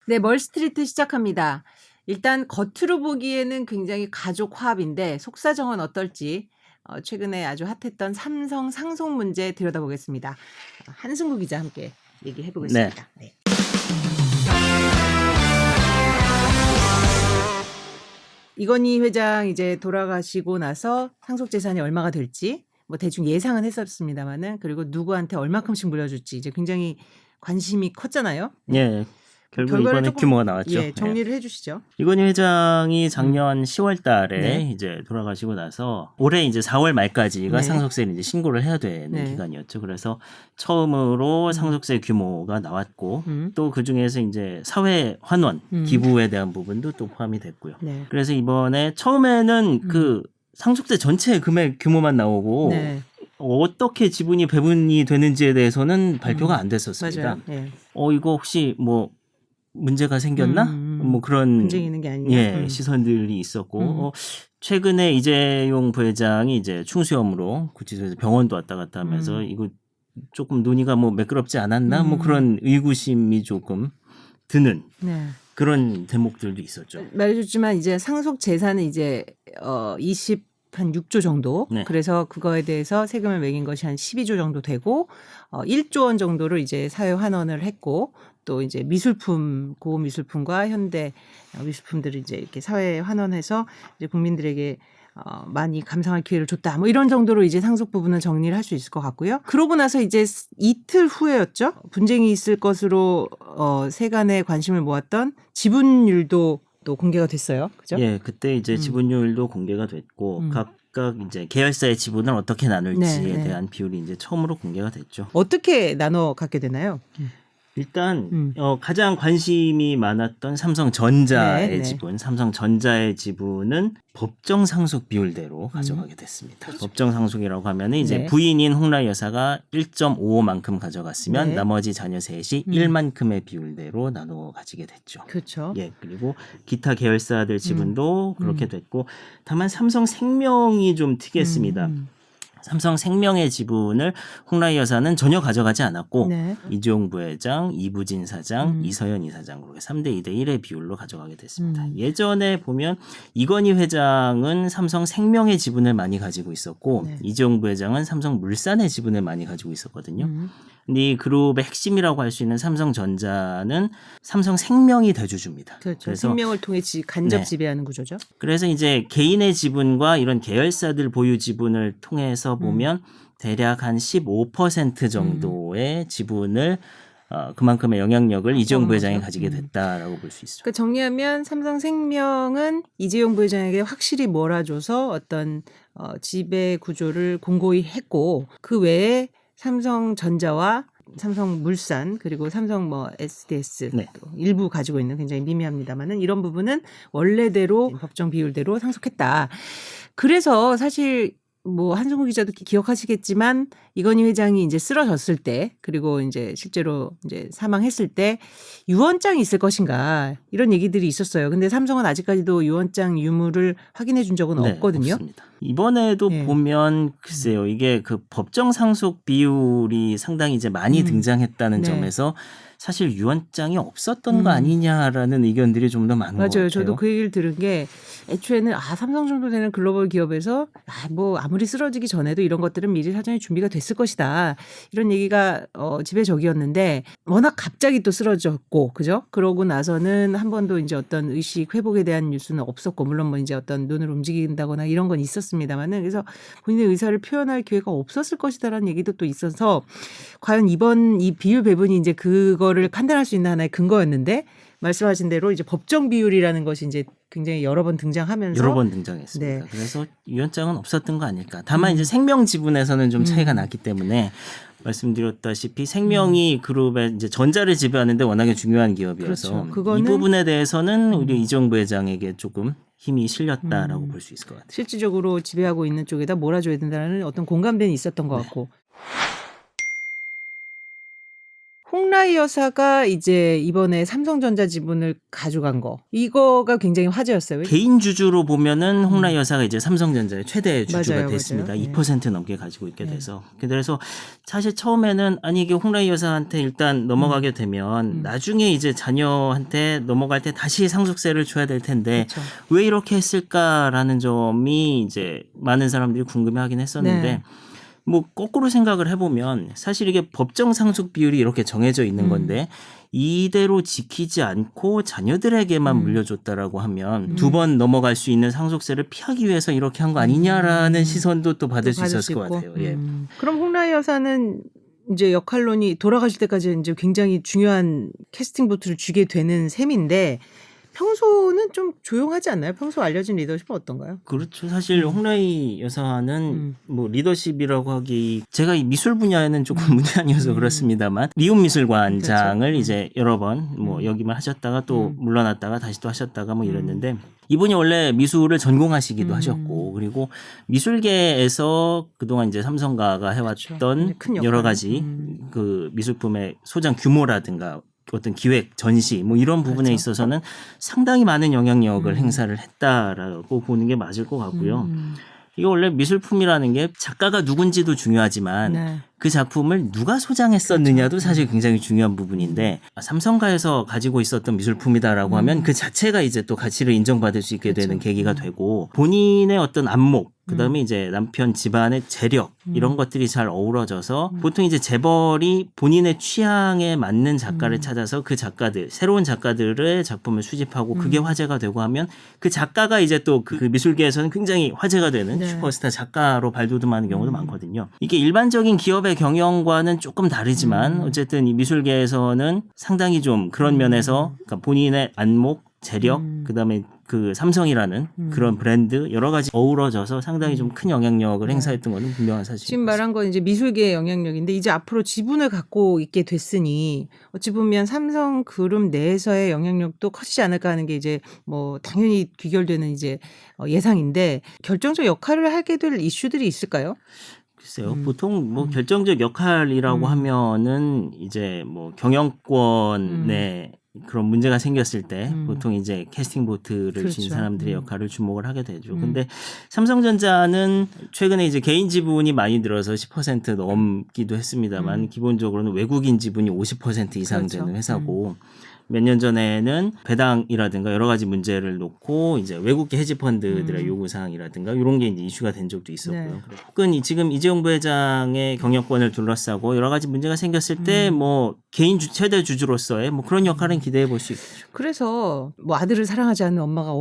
네, 멀스트리트 시작합니다. 일단 겉으로 보기에는 굉장히 가족 화합인데 속사정은 어떨지 최근에 아주 핫했던 삼성 상속 문제 들여다보겠습니다. 한승구 기자 함께 얘기해 보겠습니다. 네. 이건희 회장 이제 돌아가시고 나서 상속 재산이 얼마가 될지 뭐 대충 예상은 했었습니다만은 그리고 누구한테 얼마큼씩 물려줄지 이제 굉장히 관심이 컸잖아요. 예. 결국 결과를 이번에 조금 규모가 나왔죠. 예, 정리를 해주시죠. 이건희 회장이 작년 10월달에 네. 이제 돌아가시고 나서 올해 이제 4월 말까지가 네. 상속세를 이제 신고를 해야 되는 네. 기간이었죠. 그래서 처음으로 상속세 규모가 나왔고 또 그 중에서 이제 사회 환원 기부에 대한 부분도 또 포함이 됐고요. 네. 그래서 이번에 처음에는 그 상속세 전체 금액 규모만 나오고 네. 어떻게 지분이 배분이 되는지에 대해서는 발표가 안 됐었습니다. 맞아요. 네. 이거 혹시 뭐 문제가 생겼나? 뭐 그런 분쟁이 있는 게 아니냐. 예, 시선들이 있었고 최근에 이재용 부회장이 이제 충수염으로 구치소에서 병원도 왔다 갔다 하면서 이거 조금 논의가 뭐 매끄럽지 않았나? 뭐 그런 의구심이 조금 드는 네. 그런 대목들도 있었죠. 말해줬지만 이제 상속 재산은 이제 한 6조 정도. 네. 그래서 그거에 대해서 세금을 매긴 것이 한 12조 정도 되고 1조 원 정도를 이제 사회 환원을 했고 또 이제 미술품 고급 미술품과 현대 미술품들을 이제 이렇게 사회 환원해서 이제 국민들에게 많이 감상할 기회를 줬다. 뭐 이런 정도로 이제 상속 부분은 정리를 할 수 있을 것 같고요. 그러고 나서 이제 이틀 후에였죠. 분쟁이 있을 것으로 세간의 관심을 모았던 지분율도 또 공개가 됐어요. 그죠? 예, 그때 이제 지분율도 공개가 됐고 각각 이제 계열사의 지분을 어떻게 나눌지에 네. 대한 비율이 이제 처음으로 공개가 됐죠. 어떻게 나눠 갖게 되나요? 일단 가장 관심이 많았던 삼성전자의 네. 지분, 삼성전자의 지분은 법정 상속 비율대로 가져가게 됐습니다. 그렇죠. 법정 상속이라고 하면은 이제 네. 부인인 홍라희 여사가 1.55만큼 가져갔으면 네. 나머지 자녀 셋이 1만큼의 비율대로 나눠 가지게 됐죠. 그렇죠. 예, 그리고 기타 계열사들 지분도 그렇게 됐고, 다만 삼성생명이 좀 특이했습니다. 삼성생명의 지분을 홍라희 여사는 전혀 가져가지 않았고 네. 이재용 부회장, 이부진 사장, 이서연 이사장 그렇게 3대 2대 1의 비율로 가져가게 됐습니다. 예전에 보면 이건희 회장은 삼성생명의 지분을 많이 가지고 있었고 네. 이재용 부회장은 삼성물산의 지분을 많이 가지고 있었거든요. 근데 이 그룹의 핵심이라고 할 수 있는 삼성전자는 삼성생명이 대주주입니다. 그렇죠. 그래서 생명을 통해 간접 네. 지배하는 구조죠. 그래서 이제 개인의 지분과 이런 계열사들 보유 지분을 통해서 보면 대략 한 15% 정도의 지분을 그만큼의 영향력을 이재용 부회장이 가지게 됐다라고 볼 수 있습니다. 그러니까 정리하면 삼성생명은 이재용 부회장에게 확실히 몰아줘서 어떤 지배 구조를 공고히 했고 그 외에 삼성전자와 삼성물산 그리고 삼성 뭐 SDS 네. 또 일부 가지고 있는 굉장히 미미합니다만은 이런 부분은 원래대로 법정 비율대로 상속했다. 그래서 사실 뭐 한승우 기자도 기억하시겠지만 이건희 회장이 이제 쓰러졌을 때 그리고 이제 실제로 이제 사망했을 때 유언장이 있을 것인가 이런 얘기들이 있었어요. 근데 삼성은 아직까지도 유언장 유무를 확인해 준 적은 네, 없거든요. 없습니다. 이번에도 예. 보면 글쎄요, 이게 그 법정 상속 비율이 상당히 이제 많이 등장했다는 네. 점에서 사실 유언장이 없었던 거 아니냐라는 의견들이 좀 더 많은 것 같아요. 맞아요. 저도 그 얘기를 들은 게 애초에는 삼성 정도 되는 글로벌 기업에서 뭐 아무리 쓰러지기 전에도 이런 것들은 미리 사전에 준비가 됐을 것이다. 이런 얘기가 지배적이었는데 워낙 갑자기 또 쓰러졌고 그죠? 그러고 나서는 한 번도 이제 어떤 의식 회복에 대한 뉴스는 없었고 물론 뭐 이제 어떤 눈을 움직인다거나 이런 건 있었습니다만은 그래서 본인의 의사를 표현할 기회가 없었을 것이다라는 얘기도 또 있어서 과연 이번 이 비율 배분이 이제 그거를 판단할 수 있는 하나의 근거였는데 말씀하신 대로 이제 법정 비율이라는 것이 이제 굉장히 여러 번 등장하면서 여러 번 등장했습니다. 네. 그래서 유언장은 없었던 거 아닐까. 다만 이제 생명 지분에서는 좀 차이가 났기 때문에 말씀드렸다시피 생명이 그룹의 이제 전자를 지배하는데 워낙에 중요한 기업이어서 그렇죠. 그거는 이 부분에 대해서는 우리 이재용 부회장에게 조금 힘이 실렸다라고 볼 수 있을 것 같아요. 실질적으로 지배하고 있는 쪽에다 몰아줘야 된다는 어떤 공감대는 있었던 것 같고. 홍라희 여사가 이제 이번에 삼성전자 지분을 가져간 거 이거가 굉장히 화제였어요. 개인 주주로 보면은 홍라희 여사가 이제 삼성전자의 최대 주주가 맞아요, 됐습니다. 맞아요. 2% 넘게 가지고 있게 돼서. 그래서 사실 처음에는 아니 이게 홍라희 여사한테 일단 넘어가게 되면 나중에 이제 자녀한테 넘어갈 때 다시 상속세를 줘야 될 텐데 그렇죠. 왜 이렇게 했을까라는 점이 이제 많은 사람들이 궁금해하긴 했었는데 네. 뭐 거꾸로 생각을 해보면 사실 이게 법정 상속 비율이 이렇게 정해져 있는 건데 이대로 지키지 않고 자녀들에게만 물려줬다라고 하면 두 번 넘어갈 수 있는 상속세를 피하기 위해서 이렇게 한 거 아니냐라는 시선도 또 받을 수 있었을 것 같아요. 예. 그럼 홍라희 여사는 이제 역할론이 돌아가실 때까지 이제 굉장히 중요한 캐스팅 보트를 쥐게 되는 셈인데 평소는 좀 조용하지 않나요? 평소 알려진 리더십은 어떤가요? 그렇죠. 사실 홍라희 여사는 뭐 리더십이라고 하기 제가 이 미술 분야에는 조금 문제 아니어서 그렇습니다만 리움 미술관장을 그렇죠. 이제 여러 번 뭐 여기만 하셨다가 또 물러났다가 다시 또 하셨다가 뭐 이랬는데 이분이 원래 미술을 전공하시기도 하셨고 그리고 미술계에서 그동안 이제 삼성가가 해왔던 큰 역할. 여러 가지 그 미술품의 소장 규모라든가 어떤 기획, 전시 뭐 이런 부분에 그렇죠. 있어서는 상당히 많은 영향력을 행사를 했다라고 보는 게 맞을 것 같고요. 이게 원래 미술품이라는 게 작가가 누군지도 중요하지만 네. 그 작품을 누가 소장했었느냐도 사실 굉장히 중요한 부분인데 삼성가에서 가지고 있었던 미술품이다라고 하면 그 자체가 이제 또 가치를 인정받을 수 있게 되는 계기가 되고 본인의 어떤 안목 그다음에 이제 남편 집안의 재력 이런 것들이 잘 어우러져서 보통 이제 재벌이 본인의 취향에 맞는 작가를 찾아서 그 작가들 새로운 작가들의 작품을 수집하고 그게 화제가 되고 하면 그 작가가 이제 또 그 미술계에서는 굉장히 화제가 되는 네. 슈퍼스타 작가로 발돋움하는 경우도 많거든요. 이게 일반적인 기업의 경영과는 조금 다르지만 어쨌든 이 미술계에서는 상당히 좀 그런 면에서 그러니까 본인의 안목, 재력, 그다음에 그 삼성이라는 그런 브랜드 여러 가지 어우러져서 상당히 좀 큰 영향력을 행사했던 것은 분명한 사실입니다. 지금 말한 건 이제 미술계의 영향력인데 이제 앞으로 지분을 갖고 있게 됐으니 어찌 보면 삼성 그룹 내에서의 영향력도 커지지 않을까 하는 게 이제 뭐 당연히 귀결되는 이제 예상인데 결정적 역할을 하게 될 이슈들이 있을까요? 글쎄요. 보통 뭐 결정적 역할이라고 하면은 이제 뭐 경영권에 그런 문제가 생겼을 때 보통 이제 캐스팅 보트를 진 그렇죠. 사람들의 역할을 주목을 하게 되죠. 근데 삼성전자는 최근에 이제 개인 지분이 많이 늘어서 10% 넘기도 했습니다만 기본적으로는 외국인 지분이 50% 이상 그렇죠. 되는 회사고 몇 년 전에는 배당이라든가 여러 가지 문제를 놓고 이제 외국계 헤지펀드들의 요구사항이라든가 이런 게 이제 이슈가 된 적도 있었고요. 네. 혹은 지금 이재용 부회장의 경영권을 둘러싸고 여러 가지 문제가 생겼을 때 뭐 개인 최대 주주로서의 뭐 그런 역할은 기대해 볼 수 있겠죠. 그래서 뭐 아들을 사랑하지 않는 엄마가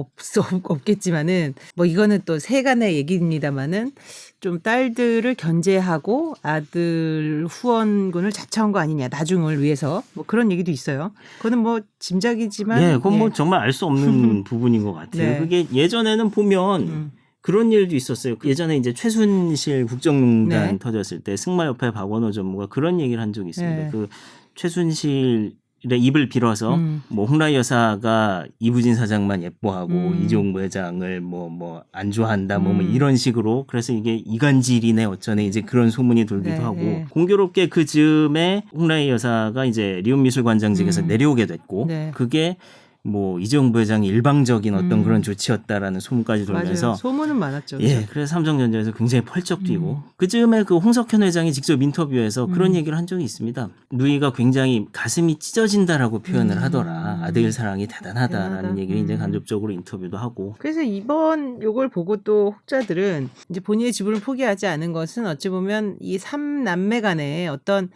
없겠지만은 뭐 이거는 또 세간의 얘기입니다만은 좀 딸들을 견제하고 아들 후원군을 자처한 거 아니냐 나중을 위해서 뭐 그런 얘기도 있어요. 그거는 뭐 짐작이지만 예, 그건 뭐 정말 알 수 없는 부분인 것 같아요. 네. 그게 예전에는 보면 그런 일도 있었어요. 예전에 이제 최순실 국정농단 네. 터졌을 때 승마협회 박원호 전무가 그런 얘기를 한 적이 있습니다. 네. 그 최순실의 입을 빌어서 뭐 홍라희 여사가 이부진 사장만 예뻐하고 이재용 부회장을 뭐 안 좋아한다 뭐 이런 식으로 그래서 이게 이간질이네 어쩌네 이제 그런 소문이 돌기도 네, 하고 네. 공교롭게 그 즈음에 홍라희 여사가 이제 리움 미술관장직에서 내려오게 됐고 네. 그게 뭐 이재용 부회장이 일방적인 어떤 그런 조치였다라는 소문까지 돌면서 맞아요. 소문은 많았죠. 예, 그렇죠? 그래서 삼성전자에서 굉장히 펄쩍 뛰고 그즈음에 그 홍석현 회장이 직접 인터뷰에서 그런 얘기를 한 적이 있습니다. 누이가 굉장히 가슴이 찢어진다라고 표현을 하더라. 아들 사랑이 대단하다라는 대단하다. 얘기를 이제 간접적으로 인터뷰도 하고. 그래서 이번 요걸 보고 또 혹자들은 이제 본인의 지분을 포기하지 않은 것은 어찌 보면 이 3남매 간에 어떤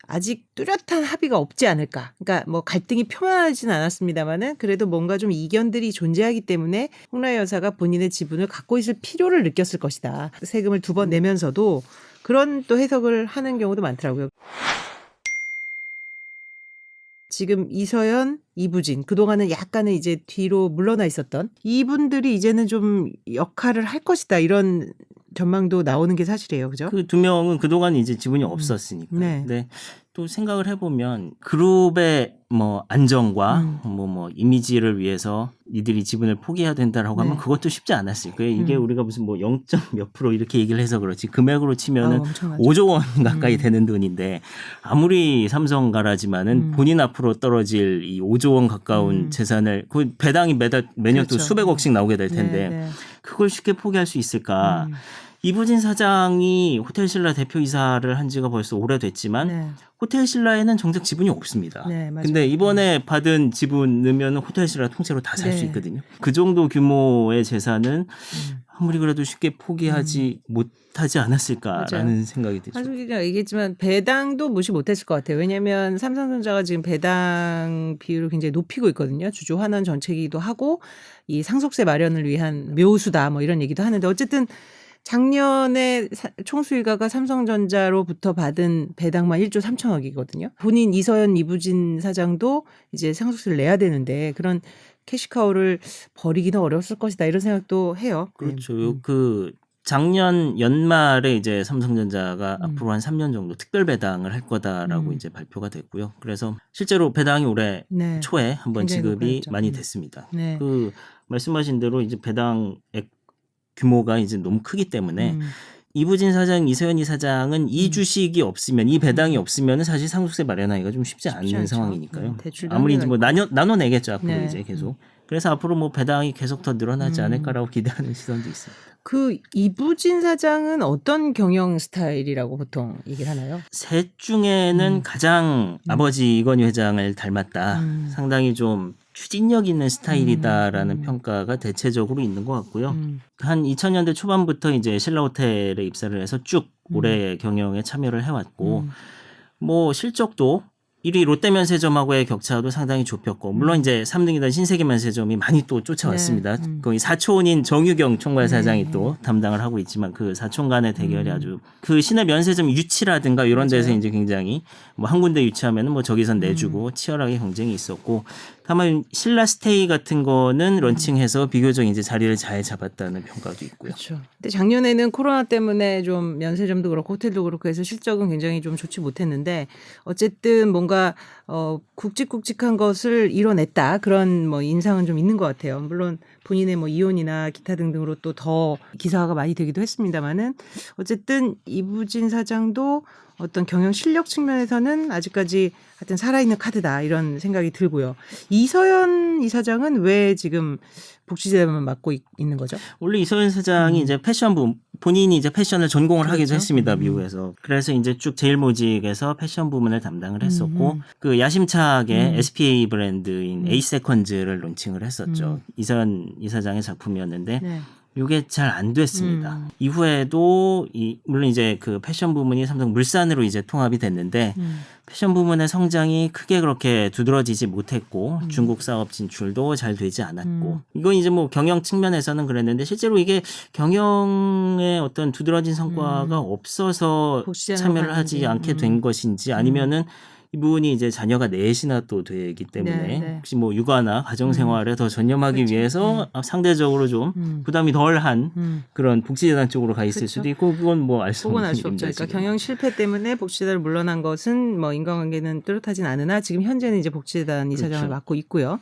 아직 뚜렷한 합의가 없지 않을까. 그러니까 뭐 갈등이 표면하지는 않았습니다만은 그래도 뭔가 좀 이견들이 존재하기 때문에 홍라희 여사가 본인의 지분을 갖고 있을 필요를 느꼈을 것이다. 세금을 2번 내면서도 그런 또 해석을 하는 경우도 많더라고요. 지금 이서연, 이부진 그동안은 약간은 이제 뒤로 물러나 있었던 이분들이 이제는 좀 역할을 할 것이다 이런 전망도 나오는 게 사실이에요. 그죠? 그 두 명은 그동안 이제 지분이 없었으니까. 네. 근데 또 생각을 해보면 그룹의 뭐 안정과 뭐 이미지를 위해서 이들이 지분을 포기해야 된다라고 하면 네. 그것도 쉽지 않았을 거예요. 이게 우리가 무슨 뭐 0. 몇 프로 이렇게 얘기를 해서 그렇지 금액으로 치면은 엄청나죠. 5조 원 가까이 되는 돈인데 아무리 삼성가라지만은 본인 앞으로 떨어질 이 5조 원 가까운 재산을 그 배당이 매년 또 그렇죠. 수백억씩 나오게 될 텐데 네. 그걸 쉽게 포기할 수 있을까? 이부진 사장이 호텔신라 대표이사를 한 지가 벌써 오래됐지만 네. 호텔신라에는 정작 지분이 없습니다. 네, 맞아요. 근데 이번에 받은 지분 넣으면 호텔신라 통째로 다 살 수 네. 있거든요. 그 정도 규모의 재산은 아무리 그래도 쉽게 포기하지 못하지 않았을까라는 맞아요. 생각이 들죠. 한승 기자가 얘기했지만 배당도 무시 못했을 것 같아요. 왜냐하면 삼성전자가 지금 배당 비율을 굉장히 높이고 있거든요. 주주 환원 정책이기도 하고 이 상속세 마련을 위한 묘수다 뭐 이런 얘기도 하는데 어쨌든 작년에 총수일가가 삼성전자로부터 받은 배당만 1조 3천억이거든요. 본인 이서연 이부진 사장도 이제 상속세를 내야 되는데 그런 캐시카우를 버리기는 어려웠을 것이다 이런 생각도 해요. 그렇죠. 그 작년 연말에 이제 삼성전자가 앞으로 한 3년 정도 특별 배당을 할 거다라고 이제 발표가 됐고요. 그래서 실제로 배당이 올해 네. 초에 한번 굉장히 지급이 높아졌죠. 많이 됐습니다. 네. 그 말씀하신 대로 이제 배당액 규모가 이제 너무 크기 때문에 이부진 사장, 이서연이 사장은 이 주식이 없으면 이 배당이 없으면 사실 상속세 마련하기가 좀 쉽지 않은 않죠. 상황이니까요. 대출도 아무리 이제 한계가 뭐 나눠내겠죠 앞으로 네. 이제 계속. 그래서 앞으로 뭐 배당이 계속 더 늘어나지 않을까라고 기대하는 시선도 있습니다. 그 이부진 사장은 어떤 경영 스타일이라고 보통 얘기를 하나요? 셋 중에는 가장 아버지 이건희 회장을 닮았다. 상당히 좀 추진력 있는 스타일이다라는 평가가 대체적으로 있는 것 같고요. 한 2000년대 초반부터 이제 신라호텔에 입사를 해서 쭉 올해 경영에 참여를 해왔고 뭐 실적도 1위 롯데면세점하고의 격차도 상당히 좁혔고 물론 이제 3등이던 신세계면세점이 많이 또 쫓아왔습니다. 거의 사촌인 정유경 총괄사장이 또 담당을 하고 있지만 그 사촌 간의 대결이 아주 그 시내 면세점 유치라든가 이런 데서 이제 굉장히 뭐 한 군데 유치하면은 뭐 저기선 내주고 치열하게 경쟁이 있었고 다만 신라스테이 같은 거는 런칭해서 비교적 이제 자리를 잘 잡았다는 평가도 있고요. 그렇죠. 근데 작년에는 코로나 때문에 좀 면세점도 그렇고 호텔도 그렇고 해서 실적은 굉장히 좀 좋지 못했는데 어쨌든 뭔가 굵직굵직한 것을 이뤄냈다 그런 뭐 인상은 좀 있는 것 같아요. 물론 본인의 뭐 이혼이나 기타 등등으로 또 더 기사화가 많이 되기도 했습니다만은 어쨌든 이부진 사장도 어떤 경영 실력 측면에서는 아직까지 하여튼 살아있는 카드다 이런 생각이 들고요. 이서연 이사장은 왜 지금 복지재단만 맡고 있는 거죠? 원래 이서연 사장이 이제 패션부 본인이 이제 패션을 전공을 하기도 그렇죠. 했습니다. 미국에서. 그래서 이제 쭉 제일모직에서 패션 부문을 담당을 했었고 그 야심차게 SPA 브랜드인 에이세컨즈를 론칭을 했었죠. 이서연 이사장의 작품이었는데 네. 이게 잘 안 됐습니다. 이후에도 물론 이제 그 패션 부문이 삼성 물산으로 이제 통합이 됐는데 패션 부문의 성장이 크게 그렇게 두드러지지 못했고 중국 사업 진출도 잘 되지 않았고 이건 이제 뭐 경영 측면에서는 그랬는데 실제로 이게 경영의 어떤 두드러진 성과가 없어서 참여를 하지 않게 된 것인지 아니면은 이분이 이제 자녀가 넷이나 또 되기 때문에 네. 혹시 뭐 육아나 가정생활에 더 전념하기 위해서 상대적으로 좀 부담이 덜한 그런 복지재단 쪽으로 가 있을 수도 있고 그건 뭐 알 수 그건 없는 알 수 없죠. 일입니다. 그러니까 지금. 경영 실패 때문에 복지재단을 물러난 것은 뭐 인간관계는 뚜렷하진 않으나 지금 현재는 이제 복지재단 이사장을 그렇죠. 맡고 있고요.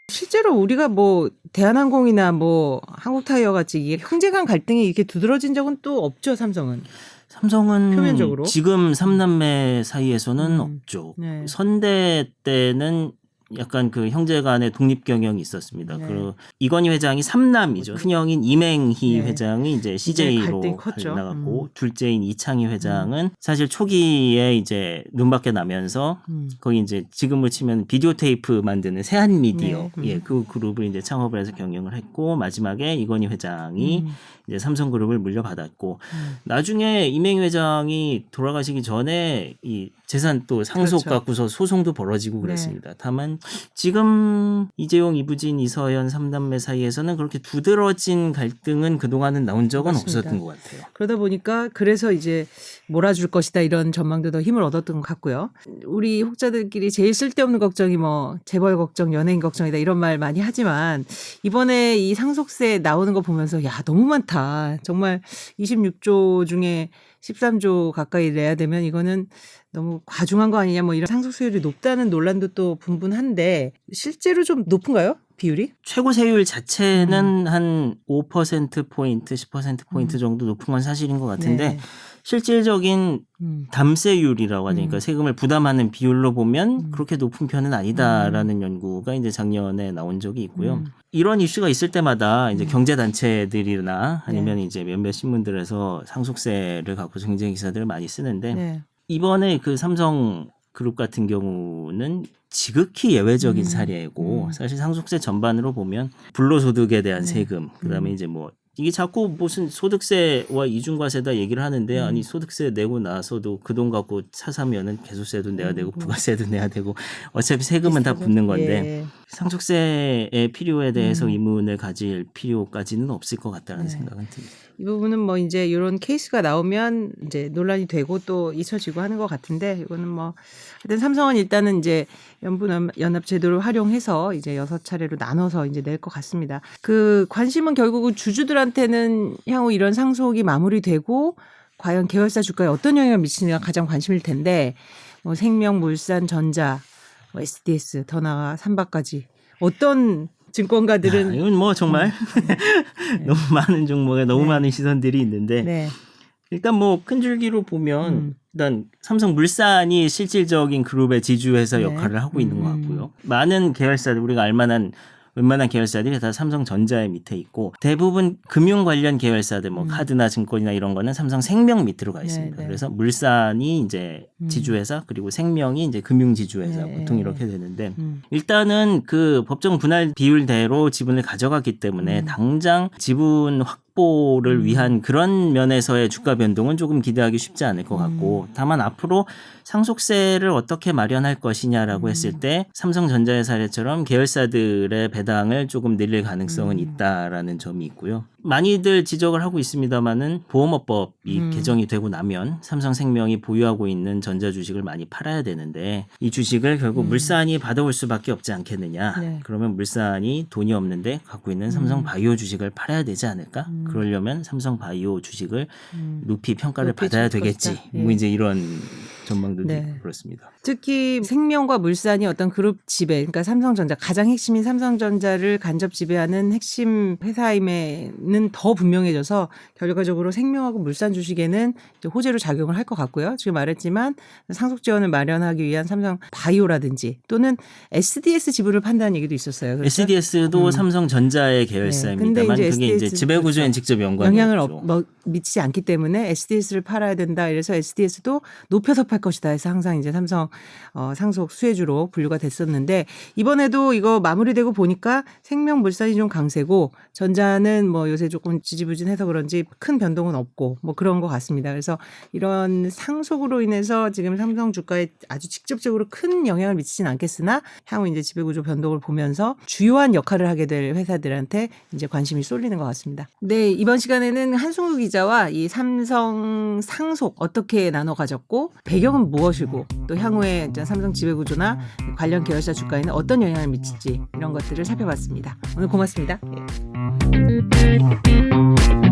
실제로 우리가 뭐 대한항공이나 뭐 한국타이어 같이 이게 형제 간 갈등이 이렇게 두드러진 적은 또 없죠, 삼성은. 삼성은 표면적으로? 지금 3남매 사이에서는 없죠. 네. 선대 때는 약간 그 형제 간의 독립 경영이 있었습니다. 네. 그 이건희 회장이 3남이죠. 큰형인 이맹희 네. 회장이 이제 CJ로 갈등이 컸죠. 나갔고 둘째인 이창희 회장은 사실 초기에 이제 눈밖에 나면서 거기 이제 지금으로 치면 비디오 테이프 만드는 세한미디어 네. 그 그룹을 이제 창업을 해서 경영을 했고 마지막에 이건희 회장이 이제 삼성그룹을 물려받았고 나중에 이맹희 회장이 돌아가시기 전에 이 재산 또 상속 그렇죠. 갖고서 소송도 벌어지고 그랬습니다. 다만 지금 이재용, 이부진, 이서연 3남매 사이에서는 그렇게 두드러진 갈등은 그동안은 나온 적은 맞습니다. 없었던 것 같아요. 그러다 보니까 그래서 이제 몰아줄 것이다 이런 전망도 더 힘을 얻었던 것 같고요. 우리 혹자들끼리 제일 쓸데없는 걱정이 뭐 재벌 걱정, 연예인 걱정이다 이런 말 많이 하지만 이번에 이 상속세 나오는 거 보면서 야 너무 많다. 많다. 정말 26조 중에 13조 가까이 내야 되면 이거는 너무 과중한 거 아니냐 뭐 이런 상속 수율이 높다는 논란도 또 분분한데 실제로 좀 높은가요? 비율이? 최고 세율 자체는 한 5%포인트, 10%포인트 정도 높은 건 사실인 것 같은데 네. 실질적인 담세율이라고 하죠. 그러니까 음. 세금을 부담하는 비율로 보면 음. 그렇게 높은 편은 아니다라는 연구가 이제 작년에 나온 적이 있고요. 음. 이런 이슈가 있을 때마다 이제 음. 경제단체들이나 아니면 네. 이제 몇몇 신문들에서 상속세를 갖고 경제 기사들을 많이 쓰는데 네. 이번에 그 삼성 그룹 같은 경우는 지극히 예외적인 사례고 사실 상속세 전반으로 보면 불로소득에 대한 네. 세금 그다음에 이제 뭐 이게 자꾸 무슨 소득세와 이중과세다 얘기를 하는데 아니 소득세 내고 나서도 그 돈 갖고 차 사면은 개소세도 내야 되고 부가세도 내야 되고 어차피 세금은 다 비슷하죠? 붙는 건데 예. 상속세의 필요에 대해서 의문을 가질 필요까지는 없을 것 같다는 네. 생각은 듭니다. 이 부분은 뭐 이제 이런 케이스가 나오면 이제 논란이 되고 또 잊혀지고 하는 것 같은데 이거는 뭐 하여튼 삼성은 일단은 이제 연분연납 제도를 활용해서 이제 6차례로 나눠서 이제 낼 것 같습니다. 그 관심은 결국은 주주들한테는 향후 이런 상속이 마무리되고 과연 계열사 주가에 어떤 영향을 미치느냐가 가장 관심일 텐데 뭐 생명, 물산, 전자, 뭐 SDS 더 나아가 삼바까지 어떤 증권가들은 이건 뭐 정말 너무 많은 종목에 너무 네. 많은 시선들이 있는데 네. 일단 뭐 큰 줄기로 보면 일단 삼성물산이 실질적인 그룹의 지주회사 네. 역할을 하고 있는 것 같고요. 많은 계열사들 우리가 알만한 웬만한 계열사들이 다 삼성전자의 밑에 있고 대부분 금융 관련 계열사들 뭐 카드나 증권이나 이런 거는 삼성생명 밑으로 가 있습니다. 네, 네. 그래서 물산이 이제 지주회사 그리고 생명이 이제 금융 지주회사 네. 보통 이렇게 되는데 일단은 그 법정 분할 비율대로 지분을 가져갔기 때문에 당장 지분 확보를 위한 그런 면에서의 주가 변동은 조금 기대하기 쉽지 않을 것 같고 다만 앞으로 상속세를 어떻게 마련할 것이냐라고 했을 때 삼성전자의 사례처럼 계열사들의 배당을 조금 늘릴 가능성은 있다라는 점이 있고요. 많이들 지적을 하고 있습니다만은 보험업법이 개정이 되고 나면 삼성생명이 보유하고 있는 전자주식을 많이 팔아야 되는데 이 주식을 결국 물산이 받아올 수밖에 없지 않겠느냐. 네. 그러면 물산이 돈이 없는데 갖고 있는 삼성바이오 주식을 팔아야 되지 않을까? 그러려면 삼성바이오 주식을 높이 평가를 높이 받아야 줄 되겠지. 것이다. 뭐 예. 이제 이런 전망도 네. 있고 그렇습니다. 특히 생명과 물산이 어떤 그룹 지배, 그러니까 삼성전자 가장 핵심인 삼성전자를 간접 지배하는 핵심 회사임에는 더 분명해져서 결과적으로 생명하고 물산 주식에는 이제 호재로 작용을 할 것 같고요. 지금 말했지만 상속 지원을 마련하기 위한 삼성 바이오라든지 또는 SDS 지분을 판다는 얘기도 있었어요. 그래서 SDS도 삼성전자의 계열사입니다만 근데 이제 그게 이제 SDS 지배 구조엔 직접 연관이 영향을 없죠. 미치지 않기 때문에 SDS를 팔아야 된다. 이래서 SDS도 높여서 팔 것이다 해서 항상 이제 삼성 상속 수혜주로 분류가 됐었는데 이번에도 이거 마무리되고 보니까 생명물산이 좀 강세고 전자는 뭐 요새 조금 지지부진해서 그런지 큰 변동은 없고 뭐 그런 것 같습니다. 그래서 이런 상속으로 인해서 지금 삼성 주가에 아주 직접적으로 큰 영향을 미치진 않겠으나 향후 이제 지배구조 변동을 보면서 주요한 역할을 하게 될 회사들한테 이제 관심이 쏠리는 것 같습니다. 네, 이번 시간에는 한승우 기자와 이 삼성 상속 어떻게 나눠 가졌고 배경은 무엇이고 또 향후에 이제 삼성 지배구조나 관련 계열사 주가에는 어떤 영향을 미칠지 이런 것들을 살펴봤습니다. 오늘 고맙습니다. 예.